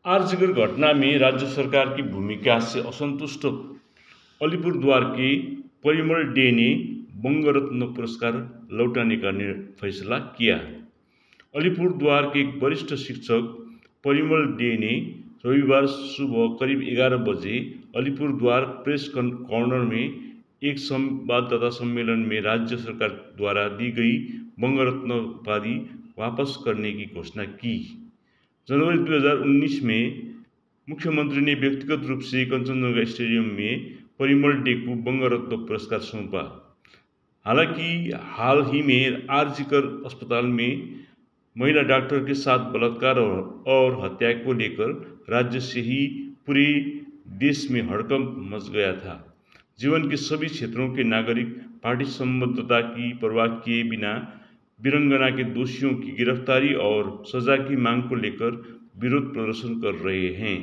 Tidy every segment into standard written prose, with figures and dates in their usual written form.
आरजीकर घटना में राज्य सरकार की भूमिका से असंतुष्ट अलीपुरद्वार के परिमल डे ने बंग रत्न पुरस्कार लौटाने का फैसला किया। अलीपुरद्वार के एक वरिष्ठ शिक्षक परिमल डे ने रविवार सुबह करीब 11 बजे अलीपुरद्वार प्रेस कॉर्नर में एक संवाददाता सम्मेलन में राज्य सरकार द्वारा दी गई बंग रत्न उपाधि वापस करने की घोषणा की। जनवरी 2019 में मुख्यमंत्री ने व्यक्तिगत रूप से कंचनजंगा स्टेडियम में परिमल डे को बंग रत्न पुरस्कार सौंपा। हालांकि हाल ही में आरजीकर अस्पताल में महिला डॉक्टर के साथ बलात्कार और हत्या को लेकर राज्य से ही पूरे देश में हड़कंप मच गया था। जीवन के सभी क्षेत्रों के नागरिक पार्टी संबद्धता की परवाह किए बिना वीरंगना के दोषियों की गिरफ्तारी और सजा की मांग को लेकर विरोध प्रदर्शन कर रहे हैं।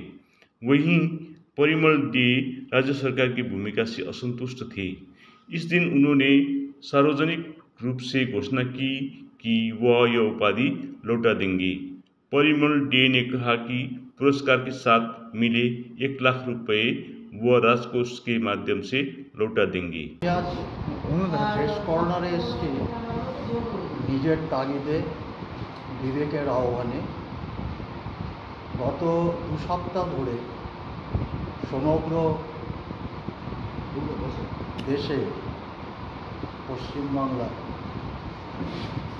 वहीं परिमल डे राज्य सरकार की भूमिका से असंतुष्ट थे। इस दिन उन्होंने सार्वजनिक रूप से घोषणा की कि वह यह उपाधि लौटा देंगे। परिमल डे ने कहा कि पुरस्कार के साथ मिले 1 लाख रुपए वह राजकोष के माध्यम से लौटा देंगे। নিজের তাগিদে বিবেকের আহ্বানে গত 2 সপ্তাহ ধরে সমগ্র দেশে পশ্চিমবাংলায়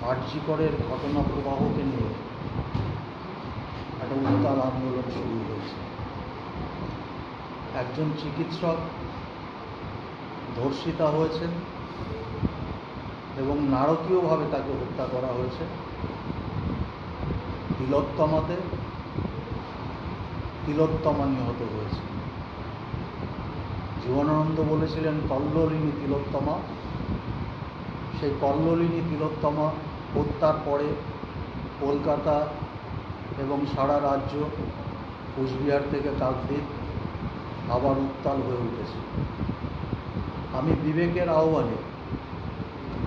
আরজিকরের ঘটনা প্রবাহকে নিয়ে একটা উত্তাল আন্দোলন শুরু হয়েছে। একজন চিকিৎসক ধর্ষিতা হয়েছেন এবং নারকীয়ভাবে তাকে হত্যা করা হয়েছে। তিলোত্তমা নিহত হয়েছে। জীবনানন্দ বলেছিলেন কল্লোলিনী তিলোত্তমা। সেই কল্লোলিনী তিলোত্তমা হত্যার পরে কলকাতা এবং সারা রাজ্য, কোচবিহার থেকে কাকদ্বীপ আবার উত্তাল হয়ে উঠেছে। আমি বিবেকের আহ্বানে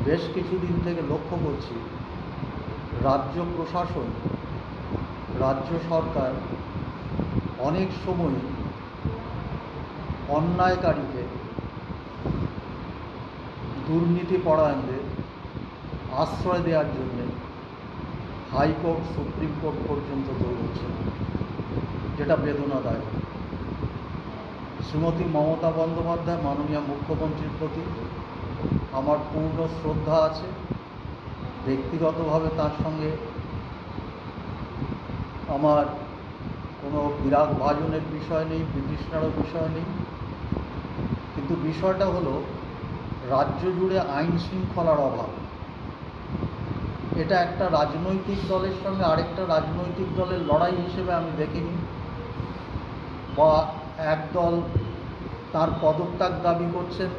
বেশ কিছুদিন থেকে লক্ষ্য করছি রাজ্য প্রশাসন, রাজ্য সরকার অনেক সময় অন্যায়কারীকে, দুর্নীতিপরায়ণদের আশ্রয় দেওয়ার জন্য হাইকোর্ট, সুপ্রিম কোর্ট পর্যন্ত দৌড়চ্ছে, যেটা বেদনাদায়ক। শ্রীমতী মমতা বন্দ্যোপাধ্যায় মাননীয় মুখ্যমন্ত্রীর প্রতি আমার পূর্ণ শ্রদ্ধা আছে। ব্যক্তিগতভাবে তার সঙ্গে আমার কোনো বিরাগ ভাজনের বিষয় নেই, বিতৃষ্ণারও বিষয় নেই। কিন্তু বিষয়টা হলো রাজ্য জুড়ে আইন শৃঙ্খলার অভাব। এটা একটা রাজনৈতিক দলের সঙ্গে আরেকটা রাজনৈতিক দলের লড়াই হিসেবে আমি দেখিনি, বা এক দল তার পদত্যাগ দাবি করছেন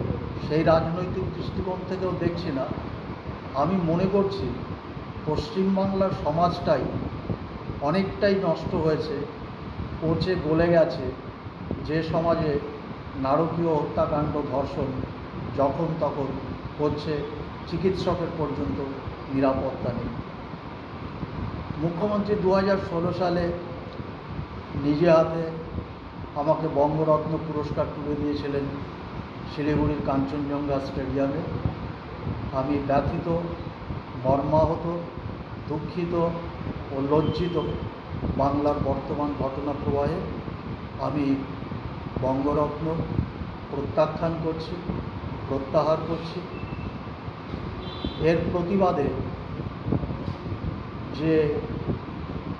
সেই রাজনৈতিক দৃষ্টিকোণ থেকেও দেখছি না। আমি মনে করছি পশ্চিমবাংলার সমাজটাই অনেকটাই নষ্ট হয়েছে, পচে গলে গেছে। যে সমাজে নারকীয় হত্যাকাণ্ড, ধর্ষণ যখন তখন হচ্ছে, চিকিৎসকের পর্যন্ত নিরাপত্তা নেই। মুখ্যমন্ত্রী 2016 সালে নিজে হাতে আমাকে বঙ্গরত্ন পুরস্কার তুলে দিয়েছিলেন শিলিগুড়ির কাঞ্চনজঙ্ঘা স্টেডিয়ামে। আমি ব্যথিত, মর্মাহত, দুঃখিত ও লজ্জিত বাংলার বর্তমান ঘটনা প্রবাহে। আমি বঙ্গরত্ন প্রত্যাখ্যান করছি, প্রত্যাহার করছি। এর প্রতিবাদে যে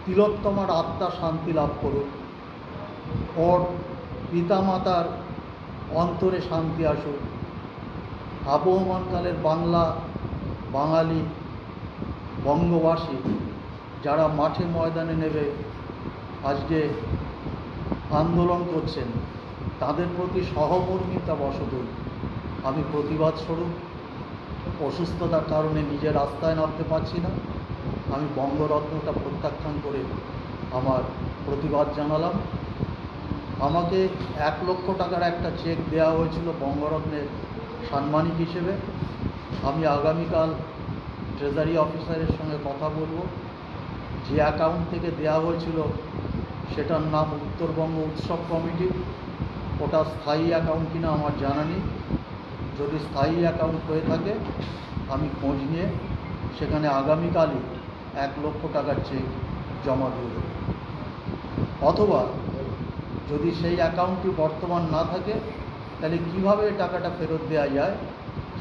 তিলোত্তমার আত্মা শান্তি লাভ করুক, ওর পিতামাতার অন্তরে শান্তি আসুক, আবহমানকালের বাঙালি বঙ্গবাসী যারা মাঠে ময়দানে নেমে আজকে আন্দোলন করছেন, তাদের প্রতি সহমর্মিতা বশতই আমি প্রতিবাদ স্বরূপ অসুস্থতার কারণে নিজের রাস্তায় নামতে পারছি না। আমি বঙ্গরত্নটা প্রত্যাখ্যান করে আমার প্রতিবাদ জানালাম। আমাকে 1 লক্ষ টাকার একটা চেক দেওয়া হয়েছিল বঙ্গরত্নের সাম্মানিক হিসেবে। আমি আগামীকাল ট্রেজারি অফিসারের সঙ্গে কথা বলবো। যে অ্যাকাউন্ট থেকে দেওয়া হয়েছিল সেটার নাম উত্তরবঙ্গ উৎসব কমিটি। ওটা স্থায়ী অ্যাকাউন্ট কিনা আমার জানা নেই। যদি স্থায়ী অ্যাকাউন্ট হয়ে থাকে আমি খোঁজ নিয়ে সেখানে আগামীকালই 1,00,000 টাকার চেক জমা দিয়ে দেব। অথবা যদি সেই অ্যাকাউন্টটি বর্তমান না থাকে তাহলে কীভাবে টাকাটা ফেরত দেওয়া যায়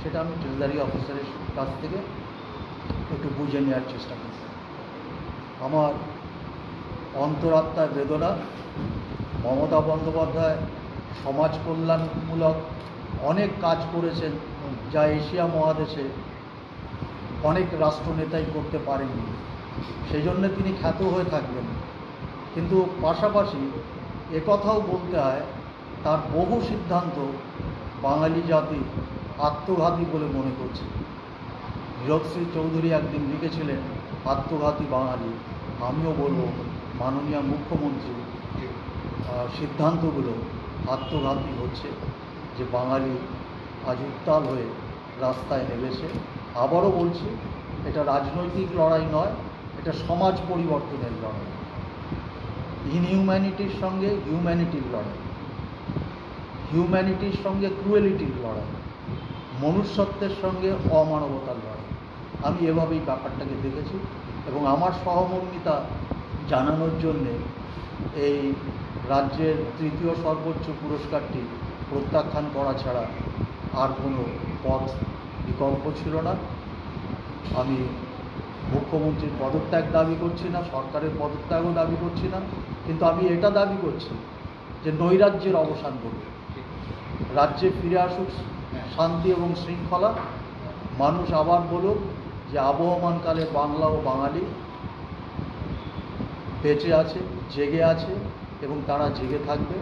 সেটা আমি ট্রেজারি অফিসারের কাছ থেকে একটু বুঝে নেওয়ার চেষ্টা করব। আমার অন্তরাত্মার বেদনা, মমতা বন্দ্যোপাধ্যায় সমাজ কল্যাণমূলক অনেক কাজ করেছেন যা এশিয়া মহাদেশে অনেক রাষ্ট্রনেতাই করতে পারেননি, সেই জন্যে তিনি খ্যাত হয়ে থাকবেন। কিন্তু পাশাপাশি একথাও বলতে হয় তার বহু সিদ্ধান্ত বাঙালি জাতি আত্মঘাতী বলে মনে করছে। নীরজশ্রী চৌধুরী একদিন লিখেছিলেন আত্মঘাতী বাঙালি। আমিও বলব মাননীয় মুখ্যমন্ত্রী সিদ্ধান্তগুলো আত্মঘাতী হচ্ছে, যে বাঙালি আজ উত্তাল হয়ে রাস্তায় নেমেছে। আবারও বলছি, এটা রাজনৈতিক লড়াই নয়, এটা সমাজ পরিবর্তনের লড়াই। ইনহিউম্যানিটির সঙ্গে হিউম্যানিটির লড়াই, হিউম্যানিটির সঙ্গে ক্রুয়েলিটির লড়াই, মনুষ্যত্বের সঙ্গে অমানবতার লড়াই। আমি এভাবেই ব্যাপারটাকে দেখেছি এবং আমার সহমর্মিতা জানানোর জন্যে এই রাজ্যের তৃতীয় সর্বোচ্চ পুরস্কারটি প্রত্যাখ্যান করা ছাড়া আর কোনো পথ বিকল্প ছিল না। আমি মুখ্যমন্ত্রীর পদত্যাগ দাবি করছি না, সরকারের পদত্যাগও দাবি করছি না, কিন্তু আমি এটা দাবি করছি যে নৈরাজ্যের অবসান করবে, রাজ্যে ফিরে আসুক শান্তি এবং শৃঙ্খলা। মানুষ আবার বলুক যে আবহমানকালে বাংলা ও বাঙালি বেঁচে আছে, জেগে আছে এবং তারা জেগে থাকবে।